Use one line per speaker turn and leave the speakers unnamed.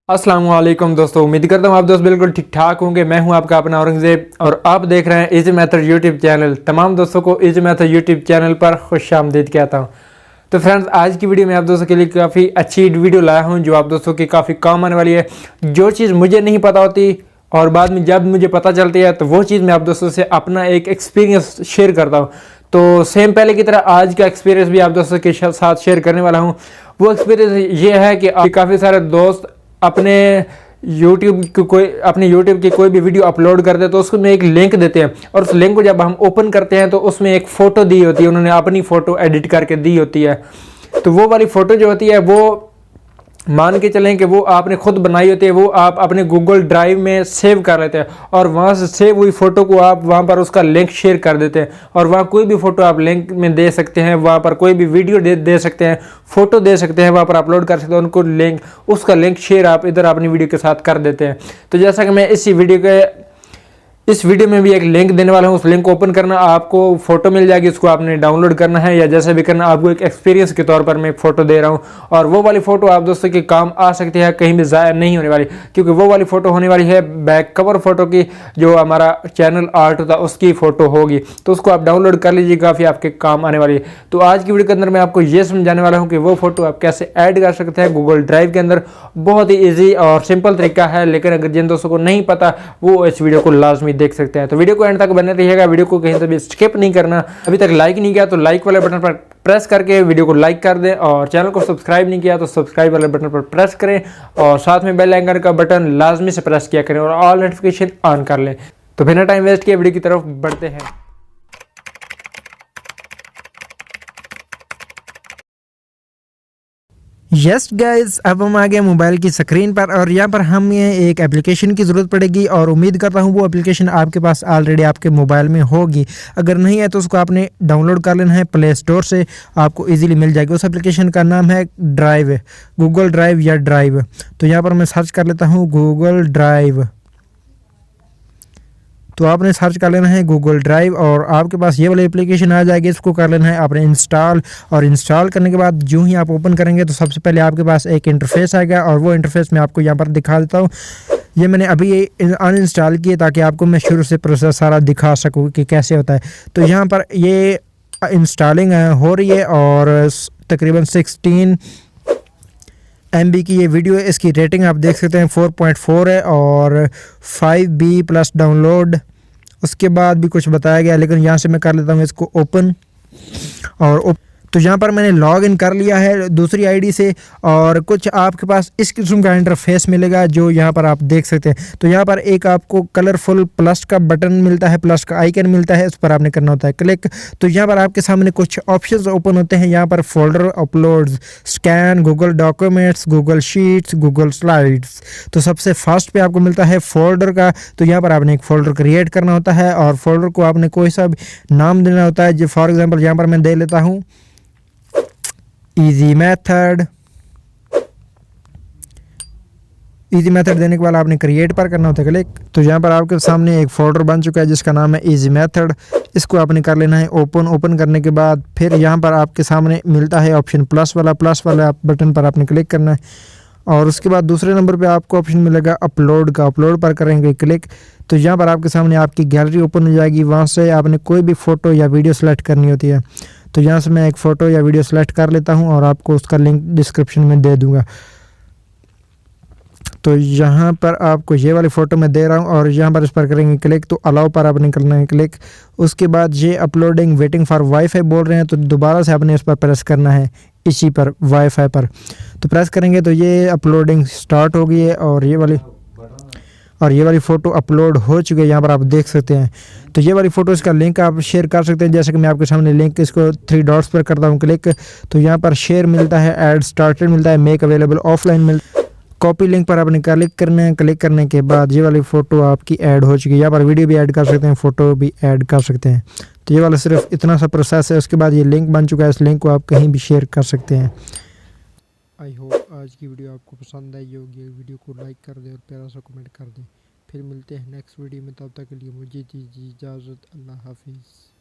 अस्सलाम वालेकुम दोस्तों, उम्मीद करता हूँ आप दोस्त बिल्कुल ठीक ठाक होंगे। मैं हूँ आपका अपना औरंगजेब और आप देख रहे हैं इजी मेथड यूट्यूब चैनल। तमाम दोस्तों को इजी मेथड यूट्यूब चैनल पर खुशामदीद कहता हूँ। तो फ्रेंड्स, आज की वीडियो में आप दोस्तों के लिए काफ़ी अच्छी वीडियो लाया हूँ जो आप दोस्तों की काफ़ी काम आने वाली है। जो चीज़ मुझे नहीं पता होती और बाद में जब मुझे पता चलती है तो वो चीज़ मैं आप दोस्तों से अपना एक एक्सपीरियंस शेयर करता हूँ। तो सेम पहले की तरह आज का एक्सपीरियंस भी आप दोस्तों के साथ शेयर करने वाला हूँ। वो एक्सपीरियंस ये है कि काफ़ी सारे दोस्त अपने यूट्यूब की कोई भी वीडियो अपलोड करते हैं तो उसमें एक लिंक देते हैं और उस लिंक को जब हम ओपन करते हैं तो उसमें एक फ़ोटो दी होती है, उन्होंने अपनी फ़ोटो एडिट करके दी होती है। तो वो वाली फ़ोटो जो होती है वो मान के चलें कि वो आपने खुद बनाई होती है, वो आप अपने गूगल ड्राइव में सेव कर लेते हैं और वहाँ से सेव हुई फ़ोटो को आप वहाँ पर उसका लिंक शेयर कर देते हैं और वहाँ कोई भी फ़ोटो आप लिंक में दे सकते हैं, वहाँ पर कोई भी वीडियो दे सकते हैं, फ़ोटो दे सकते हैं, वहाँ पर अपलोड कर सकते हैं उनको लिंक, उसका लिंक शेयर आप इधर अपनी वीडियो के साथ कर देते हैं। तो जैसा कि मैं इस वीडियो में भी एक लिंक देने वाला हूँ, उस लिंक को ओपन करना, आपको फोटो मिल जाएगी, उसको आपने डाउनलोड करना है या जैसे भी करना। आपको एक एक्सपीरियंस के तौर पर मैं एक फ़ोटो दे रहा हूँ और वो वाली फ़ोटो आप दोस्तों के काम आ सकती है, कहीं भी ज़ाया नहीं होने वाली, क्योंकि वो वाली फ़ोटो होने वाली है बैक कवर फ़ोटो की, जो हमारा चैनल आर्ट होता है उसकी फ़ोटो होगी। तो उसको आप डाउनलोड कर लीजिए, काफ़ी आपके काम आने वाली है। तो आज की वीडियो के अंदर मैं आपको ये समझाने वाला हूँ कि वो फ़ोटो आप कैसे ऐड कर सकते हैं गूगल ड्राइव के अंदर। बहुत ही ईजी और सिंपल तरीका है, लेकिन अगर जिन दोस्तों को नहीं पता वो इस वीडियो को लाजमी देख सकते हैं। तो वीडियो को एंड तक बने रहिएगा, वीडियो को कहीं से भी स्किप नहीं करना। अभी तक लाइक नहीं किया तो लाइक वाले बटन पर प्रेस करके वीडियो को लाइक कर दें और चैनल को सब्सक्राइब नहीं किया तो सब्सक्राइब वाले बटन पर प्रेस करें और साथ में बेल आइकन का बटन लाजमी से प्रेस किया करें और ऑल नोटिफिकेशन ऑन कर लें। तो बिना टाइम वेस्ट किए वीडियो की तरफ बढ़ते हैं।
यस गाइस, अब हम आ गए मोबाइल की स्क्रीन पर और यहाँ पर हमें एक एप्लीकेशन की ज़रूरत पड़ेगी और उम्मीद करता हूँ वो एप्लीकेशन आपके पास ऑलरेडी आपके मोबाइल में होगी। अगर नहीं है तो उसको आपने डाउनलोड कर लेना है प्ले स्टोर से, आपको इजीली मिल जाएगी। उस एप्लीकेशन का नाम है ड्राइव, गूगल ड्राइव या ड्राइव। तो यहाँ पर मैं सर्च कर लेता हूँ गूगल ड्राइव। तो आपने सर्च कर लेना है गूगल ड्राइव और आपके पास ये वाली एप्लीकेशन आ जाएगी। इसको कर लेना है आपने इंस्टॉल और इंस्टॉल करने के बाद जो ही आप ओपन करेंगे तो सबसे पहले आपके पास एक इंटरफेस आएगा और वो इंटरफेस मैं आपको यहाँ पर दिखा देता हूँ। ये मैंने अभी अनइंस्टॉल किया ताकि आपको मैं शुरू से प्रोसेस सारा दिखा सकूँ कि कैसे होता है। तो यहाँ पर ये इंस्टॉलिंग हो रही है और तकरीबन 16 MB की ये वीडियो है। इसकी रेटिंग आप देख सकते हैं 4.4 है और 5B+ डाउनलोड। उसके बाद भी कुछ बताया गया, लेकिन यहाँ से मैं कर लेता हूँ इसको ओपन और तो यहाँ पर मैंने लॉग इन कर लिया है दूसरी आईडी से और कुछ आपके पास इस किस्म का इंटरफेस मिलेगा जो यहाँ पर आप देख सकते हैं। तो यहाँ पर एक आपको कलरफुल प्लस का बटन मिलता है, प्लस का आइकन मिलता है, उस पर आपने करना होता है क्लिक। तो यहाँ पर आपके सामने कुछ ऑप्शंस ओपन होते हैं। यहाँ पर folder uploads, scan, Google documents, Google sheets, Google slides. तो सबसे फर्स्ट पे आपको मिलता है फोल्डर का। तो यहाँ पर आपने एक फ़ोल्डर क्रिएट करना होता है और फोल्डर को आपने कोई सा भी नाम देना होता है। जो फॉर एग्जांपल यहाँ पर मैं दे लेता हूँ इजी मेथड। इजी मेथड देने के बाद आपने क्रिएट पर करना होता है क्लिक। तो यहाँ पर आपके सामने एक फोल्डर बन चुका है जिसका नाम है इजी मेथड। इसको आपने कर लेना है ओपन। ओपन करने के बाद फिर यहाँ पर आपके सामने मिलता है ऑप्शन प्लस वाला बटन पर आपने क्लिक करना है और उसके बाद दूसरे नंबर पे आपको ऑप्शन मिलेगा अपलोड का। अपलोड पर करेंगे क्लिक तो यहाँ पर आपके सामने आपकी गैलरी ओपन हो जाएगी। वहाँ से आपने कोई भी फ़ोटो या वीडियो सेलेक्ट करनी होती है। तो यहाँ से मैं एक फ़ोटो या वीडियो सेलेक्ट कर लेता हूँ और आपको उसका लिंक डिस्क्रिप्शन में दे दूँगा। तो यहाँ पर आपको ये वाली फ़ोटो मैं दे रहा हूँ और यहाँ पर इस पर करेंगे क्लिक तो अलाउ पर आपने करना है क्लिक। उसके बाद ये अपलोडिंग वेटिंग फॉर वाईफाई बोल रहे हैं तो दोबारा से आपने इस पर प्रेस करना है, इसी पर वाईफाई पर। तो प्रेस करेंगे तो ये अपलोडिंग स्टार्ट हो गई है और ये वाली फ़ोटो अपलोड हो चुकी है। यहाँ पर आप देख सकते हैं। तो ये वाली फ़ोटो इसका लिंक आप शेयर कर सकते हैं। जैसे कि मैं आपके सामने लिंक इसको 3 डॉट्स पर करता हूँ क्लिक तो यहाँ पर शेयर मिलता है, ऐड स्टार्टेड मिलता है, मेक अवेलेबल ऑफलाइन मिलता है, कॉपी लिंक पर आपने क्लिक करना है। क्लिक करने के बाद ये वाली फ़ोटो आपकी ऐड हो चुकी है। यहाँ पर वीडियो भी ऐड कर सकते हैं, फ़ोटो भी ऐड कर सकते हैं। तो ये वाला सिर्फ इतना सा प्रोसेस है। उसके बाद ये लिंक बन चुका है, इस लिंक को आप कहीं भी शेयर कर सकते हैं। आई होप आज की वीडियो आपको पसंद आई होगी। वीडियो को लाइक कर दें और प्यारा सा कमेंट कर दें। फिर मिलते हैं नेक्स्ट वीडियो में, तब तक के लिए मुझे दीजिए इजाज़त। अल्लाह हाफिज़।